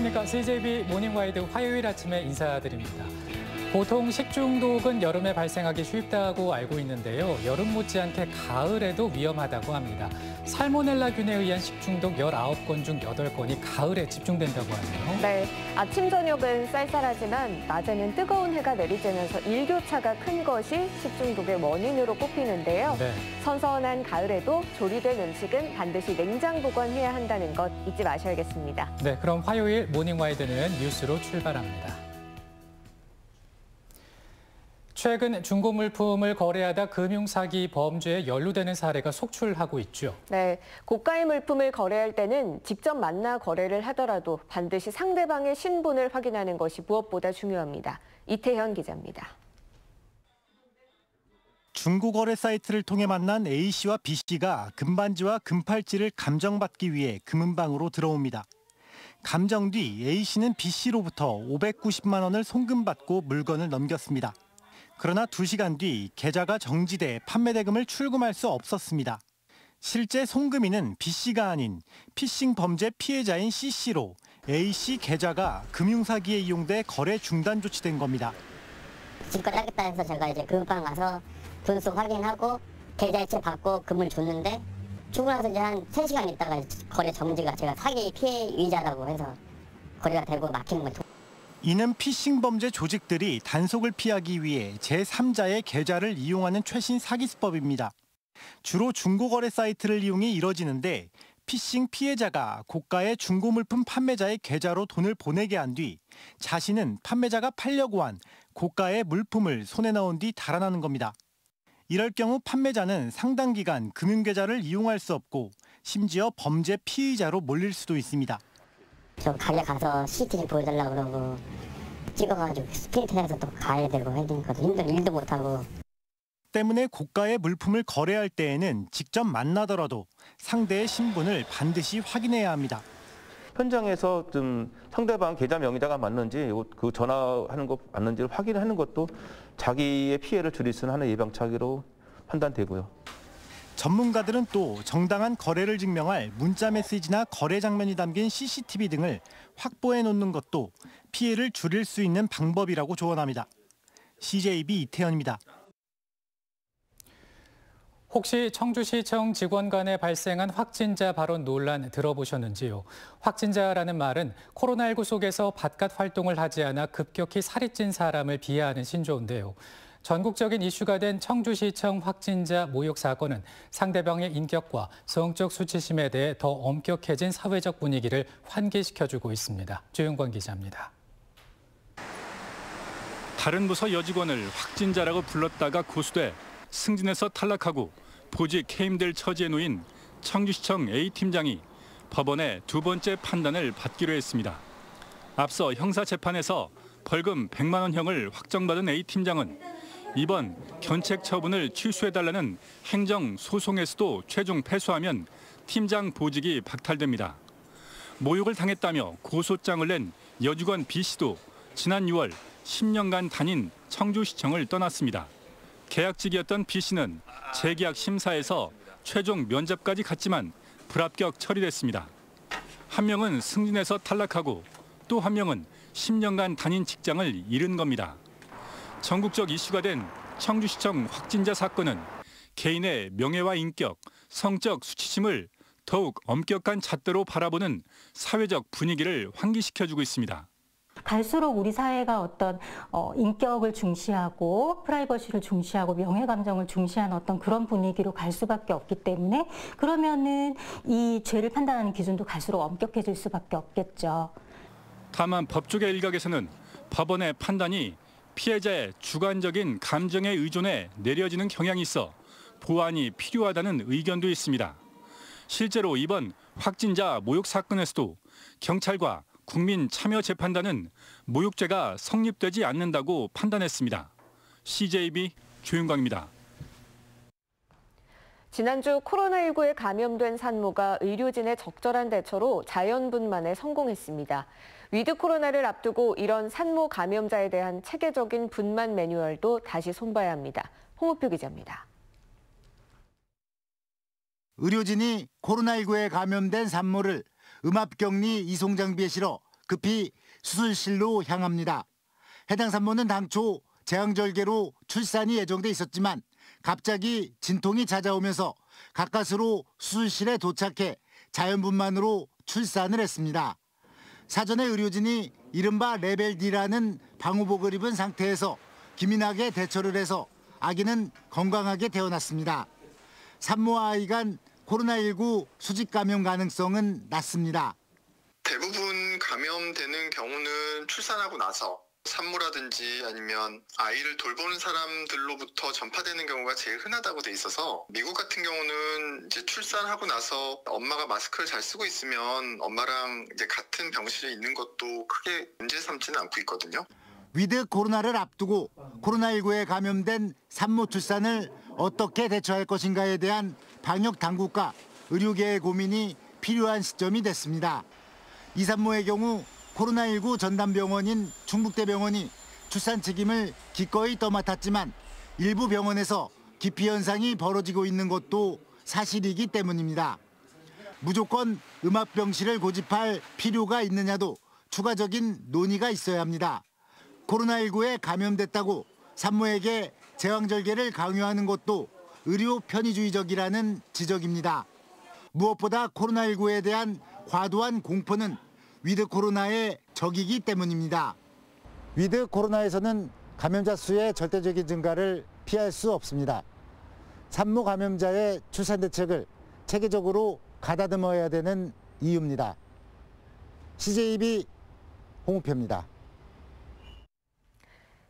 안녕하십니까. CJB 모닝와이드 화요일 아침에 인사드립니다. 보통 식중독은 여름에 발생하기 쉽다고 알고 있는데요. 여름 못지않게 가을에도 위험하다고 합니다. 살모넬라균에 의한 식중독 19건 중 8건이 가을에 집중된다고 하네요. 네, 아침 저녁은 쌀쌀하지만 낮에는 뜨거운 해가 내리쬐면서 일교차가 큰 것이 식중독의 원인으로 꼽히는데요. 네. 선선한 가을에도 조리된 음식은 반드시 냉장 보관해야 한다는 것 잊지 마셔야겠습니다. 네, 그럼 화요일 모닝와이드는 뉴스로 출발합니다. 최근 중고 물품을 거래하다 금융사기 범죄에 연루되는 사례가 속출하고 있죠. 네, 고가의 물품을 거래할 때는 직접 만나 거래를 하더라도 반드시 상대방의 신분을 확인하는 것이 무엇보다 중요합니다. 이태현 기자입니다. 중고거래 사이트를 통해 만난 A씨와 B씨가 금반지와 금팔찌를 감정받기 위해 금은방으로 들어옵니다. 감정 뒤 A씨는 B씨로부터 590만 원을 송금받고 물건을 넘겼습니다. 그러나 2시간 뒤 계좌가 정지돼 판매 대금을 출금할 수 없었습니다. 실제 송금인은 B씨가 아닌 피싱 범죄 피해자인 C씨로 A씨 계좌가 금융사기에 이용돼 거래 중단 조치된 겁니다. 지금까지 하겠다 해서 제가 이제 금방 가서 분수 확인하고 계좌이체 받고 금을 줬는데 주고 나서 이제 한 3시간 있다가 거래 정지가 제가 사기 피해의자라고 해서 거래가 되고 막히는 거죠. 이는 피싱 범죄 조직들이 단속을 피하기 위해 제3자의 계좌를 이용하는 최신 사기 수법입니다. 주로 중고거래 사이트를 이용해 이뤄지는데 피싱 피해자가 고가의 중고 물품 판매자의 계좌로 돈을 보내게 한 뒤 자신은 판매자가 팔려고 한 고가의 물품을 손에 넣은 뒤 달아나는 겁니다. 이럴 경우 판매자는 상당 기간 금융계좌를 이용할 수 없고 심지어 범죄 피의자로 몰릴 수도 있습니다. 저 가게 가서 CCTV 보여달라고 그러고 찍어가지고 스프린트해서 또 가야 되고 해야 되니까 일도 못하고. 때문에 고가의 물품을 거래할 때에는 직접 만나더라도 상대의 신분을 반드시 확인해야 합니다. 현장에서 좀 상대방 계좌 명의자가 맞는지 그 전화하는 거 맞는지를 확인하는 것도 자기의 피해를 줄일 수 있는 하나의 예방차기로 판단되고요. 전문가들은 또 정당한 거래를 증명할 문자 메시지나 거래 장면이 담긴 CCTV 등을 확보해 놓는 것도 피해를 줄일 수 있는 방법이라고 조언합니다. CJB 이태현입니다. 혹시 청주시청 직원 간에 발생한 확진자 발원 논란 들어보셨는지요? 확진자라는 말은 코로나19 속에서 바깥 활동을 하지 않아 급격히 살이 찐 사람을 비하하는 신조어인데요. 전국적인 이슈가 된 청주시청 확진자 모욕 사건은 상대방의 인격과 성적 수치심에 대해 더 엄격해진 사회적 분위기를 환기시켜주고 있습니다. 조영관 기자입니다. 다른 부서 여직원을 확진자라고 불렀다가 고수돼 승진해서 탈락하고 보직 해임될 처지에 놓인 청주시청 A팀장이 법원의 두 번째 판단을 받기로 했습니다. 앞서 형사재판에서 벌금 100만 원형을 확정받은 A팀장은 이번 견책 처분을 취소해달라는 행정소송에서도 최종 패소하면 팀장 보직이 박탈됩니다. 모욕을 당했다며 고소장을 낸 여직원 B씨도 지난 6월 10년간 다닌 청주시청을 떠났습니다. 계약직이었던 B씨는 재계약 심사에서 최종 면접까지 갔지만 불합격 처리됐습니다. 한 명은 승진해서 탈락하고 또 한 명은 10년간 다닌 직장을 잃은 겁니다. 전국적 이슈가 된 청주시청 확진자 사건은 개인의 명예와 인격, 성적 수치심을 더욱 엄격한 잣대로 바라보는 사회적 분위기를 환기시켜주고 있습니다. 갈수록 우리 사회가 어떤 인격을 중시하고 프라이버시를 중시하고 명예 감정을 중시하는 어떤 그런 분위기로 갈 수밖에 없기 때문에 그러면은 이 죄를 판단하는 기준도 갈수록 엄격해질 수밖에 없겠죠. 다만 법조계 일각에서는 법원의 판단이 피해자의 주관적인 감정에 의존해 내려지는 경향이 있어 보완이 필요하다는 의견도 있습니다. 실제로 이번 확진자 모욕 사건에서도 경찰과 국민참여재판단은 모욕죄가 성립되지 않는다고 판단했습니다. CJB 조윤광입니다. 지난주 코로나19에 감염된 산모가 의료진의 적절한 대처로 자연분만에 성공했습니다. 위드 코로나를 앞두고 이런 산모 감염자에 대한 체계적인 분만 매뉴얼도 다시 손봐야 합니다. 홍우표 기자입니다. 의료진이 코로나19에 감염된 산모를 음압격리 이송장비에 실어 급히 수술실로 향합니다. 해당 산모는 당초 제왕절개로 출산이 예정돼 있었지만 갑자기 진통이 찾아오면서 가까스로 수술실에 도착해 자연분만으로 출산을 했습니다. 사전에 의료진이 이른바 레벨 D라는 방호복을 입은 상태에서 기민하게 대처를 해서 아기는 건강하게 태어났습니다. 산모와 아이 간 코로나19 수직 감염 가능성은 낮습니다. 대부분 감염되는 경우는 출산하고 나서 산모라든지 아니면 아이를 돌보는 사람들로부터 전파되는 경우가 제일 흔하다고 돼 있어서 미국 같은 경우는 이제 출산하고 나서 엄마가 마스크를 잘 쓰고 있으면 엄마랑 이제 같은 병실에 있는 것도 크게 문제 삼지는 않고 있거든요. 위드 코로나를 앞두고 코로나19에 감염된 산모 출산을 어떻게 대처할 것인가에 대한 방역 당국과 의료계의 고민이 필요한 시점이 됐습니다. 이 산모의 경우 코로나19 전담병원인 충북대병원이 출산 책임을 기꺼이 떠맡았지만 일부 병원에서 기피 현상이 벌어지고 있는 것도 사실이기 때문입니다. 무조건 음압병실을 고집할 필요가 있느냐도 추가적인 논의가 있어야 합니다. 코로나19에 감염됐다고 산모에게 제왕절개를 강요하는 것도 의료 편의주의적이라는 지적입니다. 무엇보다 코로나19에 대한 과도한 공포는 위드 코로나의 적이기 때문입니다. 위드 코로나에서는 감염자 수의 절대적인 증가를 피할 수 없습니다. 산모 감염자의 출산 대책을 체계적으로 가다듬어야 되는 이유입니다. CJB 홍우표입니다.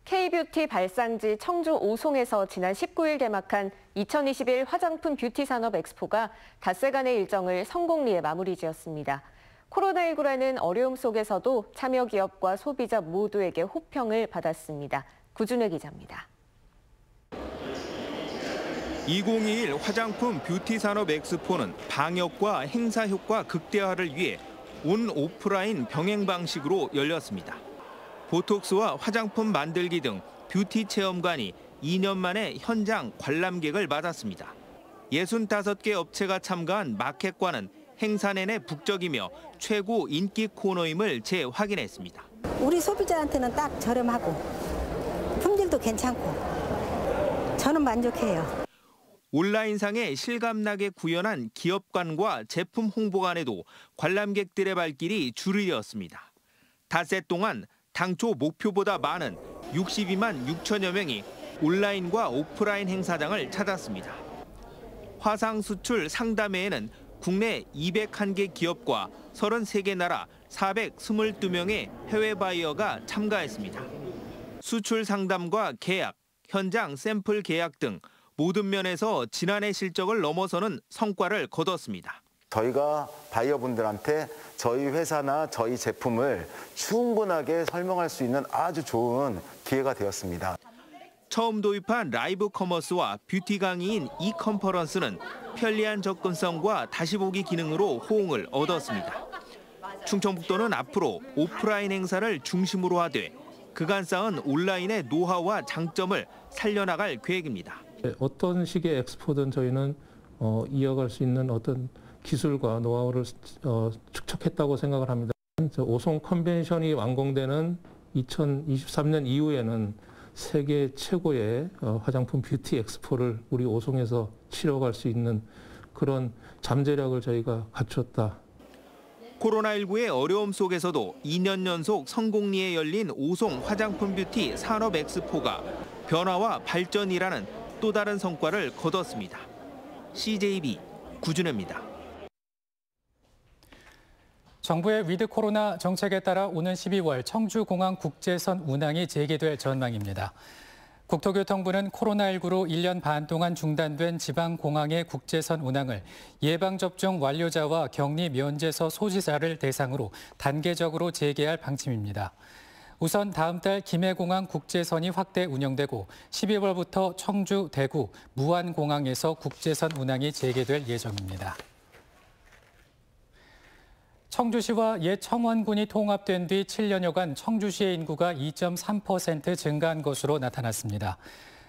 K뷰티 발상지 청주 오송에서 지난 19일 개막한 2021 화장품 뷰티 산업 엑스포가 닷새간의 일정을 성공리에 마무리 지었습니다. 코로나19라는 어려움 속에서도 참여 기업과 소비자 모두에게 호평을 받았습니다. 구준혜 기자입니다. 2021 화장품 뷰티 산업 엑스포는 방역과 행사 효과 극대화를 위해 온 오프라인 병행 방식으로 열렸습니다. 보톡스와 화장품 만들기 등 뷰티 체험관이 2년 만에 현장 관람객을 맞았습니다. 65개 업체가 참가한 마켓관은 행사 내내 북적이며 최고 인기 코너임을 재확인했습니다. 우리 소비자한테는 딱 저렴하고 품질도 괜찮고 저는 만족해요. 온라인상에 실감나게 구현한 기업관과 제품 홍보관에도 관람객들의 발길이 줄을 이었습니다. 닷새 동안 당초 목표보다 많은 62만 6천여 명이 온라인과 오프라인 행사장을 찾았습니다. 화상 수출 상담회에는 국내 201개 기업과 33개 나라 422명의 해외 바이어가 참가했습니다. 수출 상담과 계약, 현장 샘플 계약 등 모든 면에서 지난해 실적을 넘어서는 성과를 거뒀습니다. 저희가 바이어분들한테 저희 회사나 저희 제품을 충분하게 설명할 수 있는 아주 좋은 기회가 되었습니다. 처음 도입한 라이브 커머스와 뷰티 강의인 이컨퍼런스는 편리한 접근성과 다시 보기 기능으로 호응을 얻었습니다. 충청북도는 앞으로 오프라인 행사를 중심으로 하되 그간 쌓은 온라인의 노하우와 장점을 살려나갈 계획입니다. 어떤 식의 엑스포든 저희는 이어갈 수 있는 어떤 기술과 노하우를 축적했다고 생각을 합니다. 오송 컨벤션이 완공되는 2023년 이후에는 세계 최고의 화장품 뷰티 엑스포를 우리 오송에서 치러갈 수 있는 그런 잠재력을 저희가 갖췄다. 코로나19의 어려움 속에서도 2년 연속 성공리에 열린 오송 화장품 뷰티 산업 엑스포가 변화와 발전이라는 또 다른 성과를 거뒀습니다. CJB 구준혜입니다. 정부의 위드 코로나 정책에 따라 오는 12월 청주공항 국제선 운항이 재개될 전망입니다. 국토교통부는 코로나19로 1년 반 동안 중단된 지방공항의 국제선 운항을 예방접종 완료자와 격리 면제서 소지자를 대상으로 단계적으로 재개할 방침입니다. 우선 다음 달 김해공항 국제선이 확대 운영되고 12월부터 청주, 대구, 무안공항에서 국제선 운항이 재개될 예정입니다. 청주시와 옛 청원군이 통합된 뒤 7년여간 청주시의 인구가 2.3% 증가한 것으로 나타났습니다.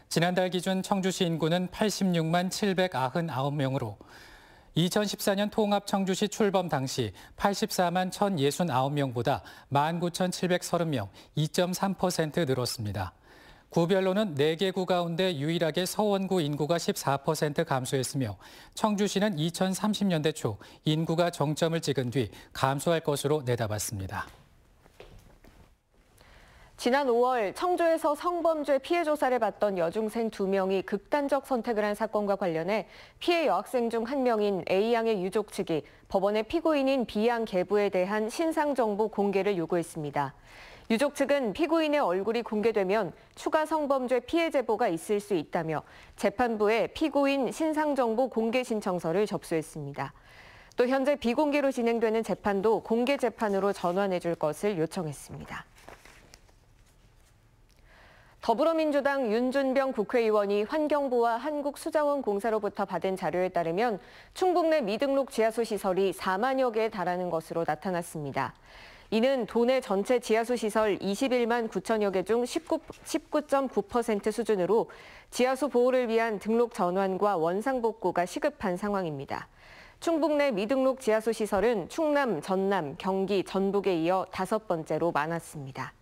지난달 기준 청주시 인구는 86만 799명으로 2014년 통합 청주시 출범 당시 84만 1,069명보다 19,730명, 2.3% 늘었습니다. 구별로는 4개 구 가운데 유일하게 서원구 인구가 14% 감소했으며 청주시는 2030년대 초 인구가 정점을 찍은 뒤 감소할 것으로 내다봤습니다. 지난 5월 청주에서 성범죄 피해 조사를 받던 여중생 2명이 극단적 선택을 한 사건과 관련해 피해 여학생 중 1명인 A양의 유족 측이 법원에 피고인인 B양 계부에 대한 신상 정보 공개를 요구했습니다. 유족 측은 피고인의 얼굴이 공개되면 추가 성범죄 피해 제보가 있을 수 있다며 재판부에 피고인 신상 정보 공개 신청서를 접수했습니다. 또 현재 비공개로 진행되는 재판도 공개 재판으로 전환해 줄 것을 요청했습니다. 더불어민주당 윤준병 국회의원이 환경부와 한국수자원공사로부터 받은 자료에 따르면 충북 내 미등록 지하수 시설이 4만여 개에 달하는 것으로 나타났습니다. 이는 도내 전체 지하수 시설 21만 9천여 개 중 19.9% 수준으로 지하수 보호를 위한 등록 전환과 원상복구가 시급한 상황입니다. 충북 내 미등록 지하수 시설은 충남, 전남, 경기, 전북에 이어 5번째로 많았습니다.